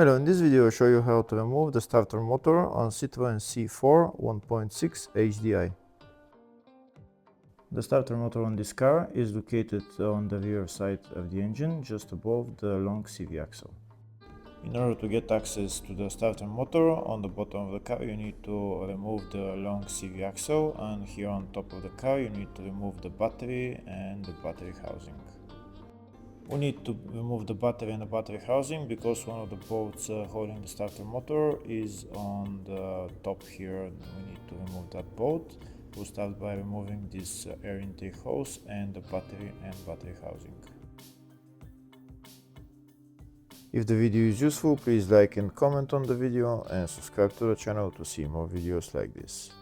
Hello, in this video I'll show you how to remove the starter motor on Citroen C4 1.6 HDI. The starter motor on this car is located on the rear side of the engine, just above the long CV axle. In order to get access to the starter motor on the bottom of the car, you need to remove the long CV axle, and here on top of the car you need to remove the battery and the battery housing. We need to remove the battery and the battery housing because one of the bolts holding the starter motor is on the top here. We need to remove that bolt. We'll start by removing this air intake hose and the battery housing. If the video is useful, please like and comment on the video and subscribe to the channel to see more videos like this.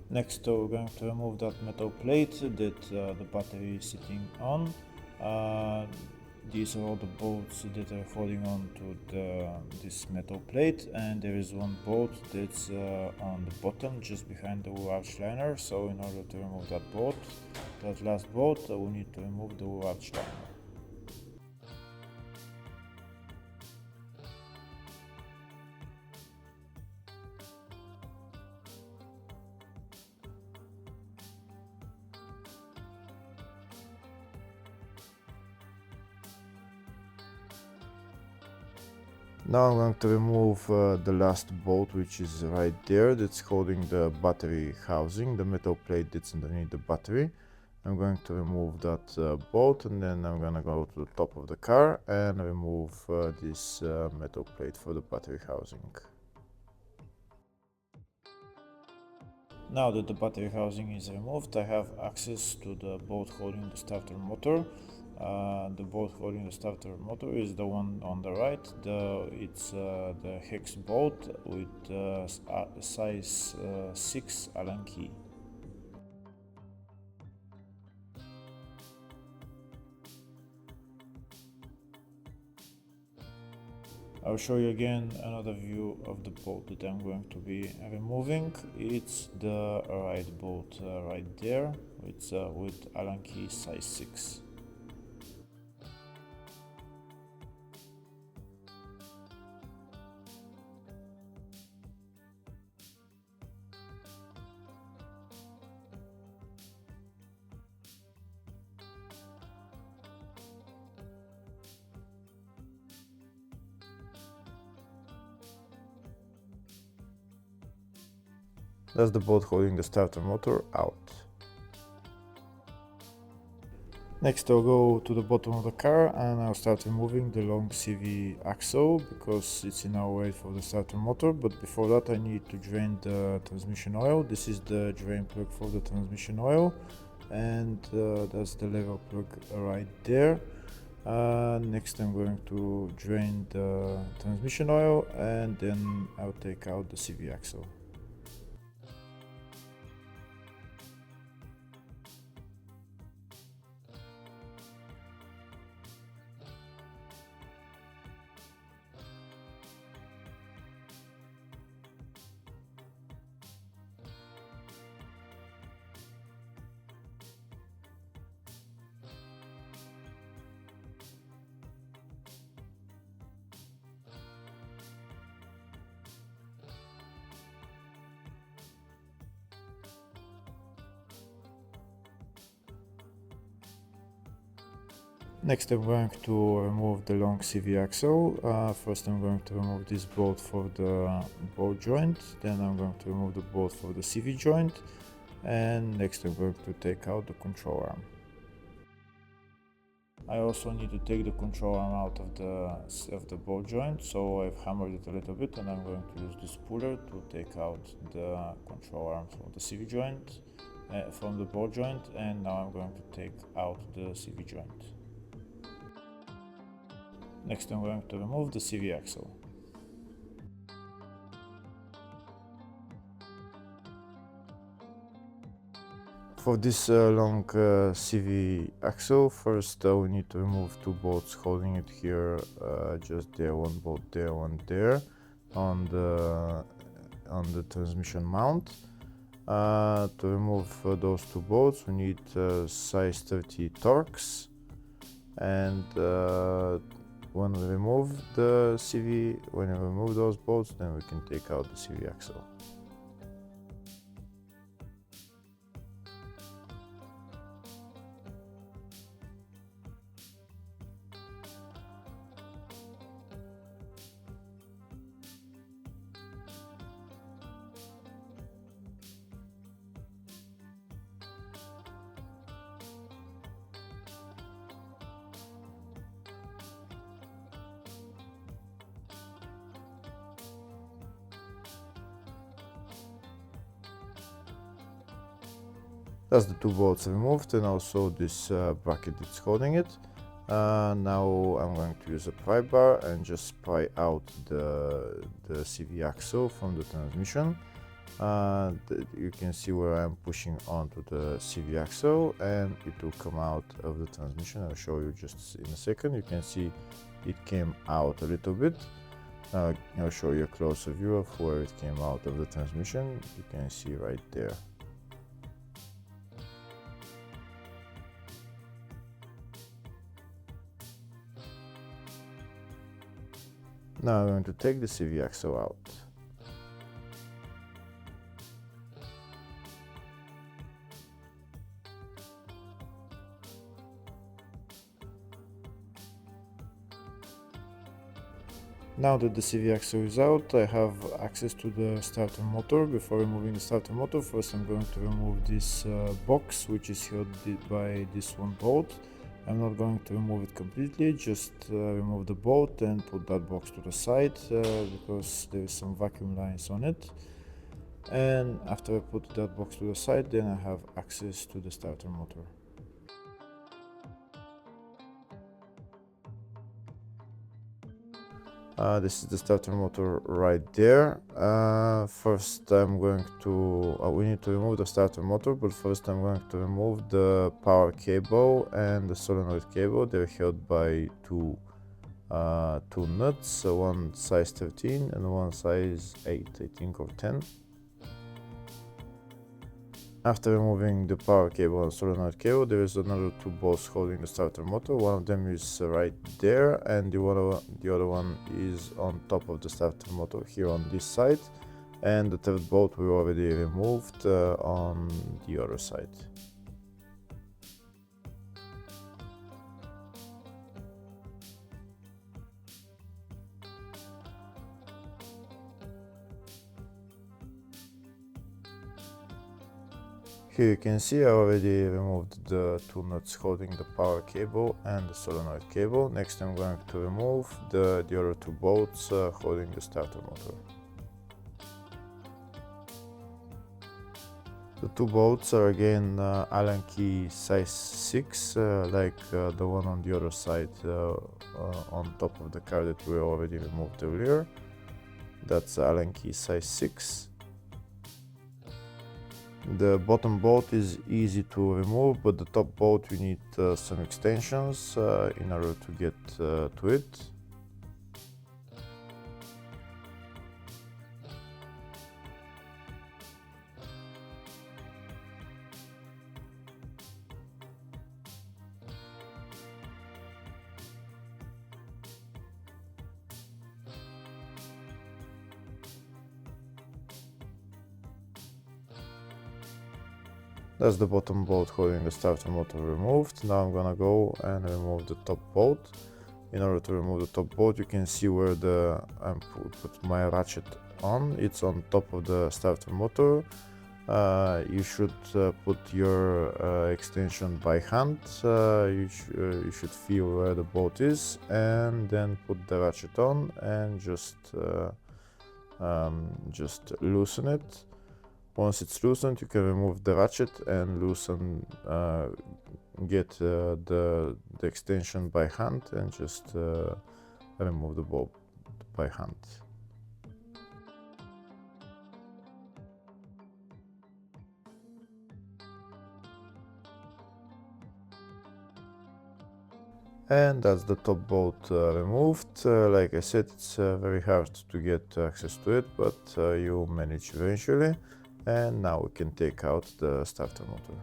Next, we're going to remove that metal plate that the battery is sitting on. These are all the bolts that are holding on to this metal plate, and there is one bolt that's on the bottom just behind the wheel arch liner. So in order to remove that last bolt, we need to remove the wheel arch liner. Now I'm going to remove the last bolt, which is right there, that's holding the battery housing, the metal plate that's underneath the battery. I'm going to remove that bolt, and then I'm going to go to the top of the car and remove this metal plate for the battery housing. Now that the battery housing is removed, I have access to the bolt holding the starter motor. The bolt holding the starter motor is the one on the right. It's the hex bolt with size 6 Allen key. I'll show you again another view of the bolt that I'm going to be removing. It's the right bolt right there. It's with Allen key size 6. That's the bolt holding the starter motor out. Next, I'll go to the bottom of the car and I'll start removing the long CV axle because it's in our way for the starter motor. But before that, I need to drain the transmission oil. This is the drain plug for the transmission oil, and that's the lever plug right there. Next, I'm going to drain the transmission oil, and then I'll take out the CV axle. Next, I'm going to remove the long CV axle. First I'm going to remove this bolt for the bolt joint, then I'm going to remove the bolt for the CV joint, And next I'm going to take out the control arm. I also need to take the control arm out of the ball joint, so I've hammered it a little bit, and I'm going to use this puller to take out the control arm from the CV joint, from the ball joint, and now I'm going to take out the CV joint. Next I'm going to remove the CV axle. For this long CV axle, first we need to remove two bolts holding it here, just there, one bolt there, one there, on the transmission mount. To remove those two bolts, we need size 30 Torx, and when we remove those bolts, then we can take out the CV axle. That's the two bolts removed, and also this bracket that's holding it. Now I'm going to use a pry bar and just pry out the CV axle from the transmission. You can see where I'm pushing onto the CV axle, and it will come out of the transmission. I'll show you just in a second. You can see it came out a little bit. I'll show you a closer view of where it came out of the transmission. You can see right there. Now I'm going to take the CV axle out. Now that the CV axle is out, I have access to the starter motor. Before removing the starter motor, first I'm going to remove this box, which is held by this one bolt. I'm not going to remove it completely, just remove the bolt and put that box to the side because there is some vacuum lines on it. And after I put that box to the side, then I have access to the starter motor. This is the starter motor right there. First I'm going to, we need to remove the starter motor, but first I'm going to remove the power cable and the solenoid cable. They're held by two nuts, one size 13 and one size 8, I think, or 10. After removing the power cable and solenoid cable, there is another two bolts holding the starter motor. One of them is right there, and the other one is on top of the starter motor here on this side. And the third bolt we already removed on the other side. Here you can see I already removed the two nuts holding the power cable and the solenoid cable. Next I'm going to remove the other two bolts holding the starter motor. The two bolts are again Allen key size 6, like the one on the other side on top of the car that we already removed earlier. That's Allen key size 6. The bottom bolt is easy to remove, but the top bolt you need some extensions in order to get to it. That's the bottom bolt holding the starter motor removed. Now I'm gonna go and remove the top bolt. In order to remove the top bolt, you can see where I put my ratchet on. It's on top of the starter motor. You should put your extension by hand. You should feel where the bolt is and then put the ratchet on and just loosen it. Once it's loosened, you can remove the ratchet and get the extension by hand and just remove the bolt by hand. And that's the top bolt removed. Like I said, it's very hard to get access to it, but you manage eventually. And now we can take out the starter motor.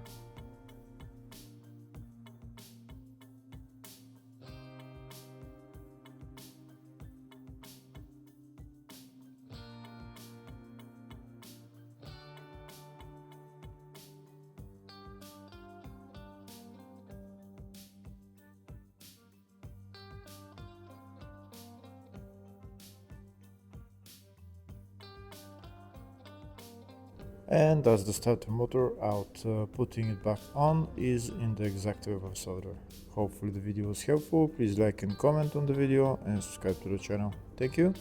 And as the starter motor out, putting it back on is in the exact reverse order. Hopefully the video was helpful. Please like and comment on the video and subscribe to the channel. Thank you.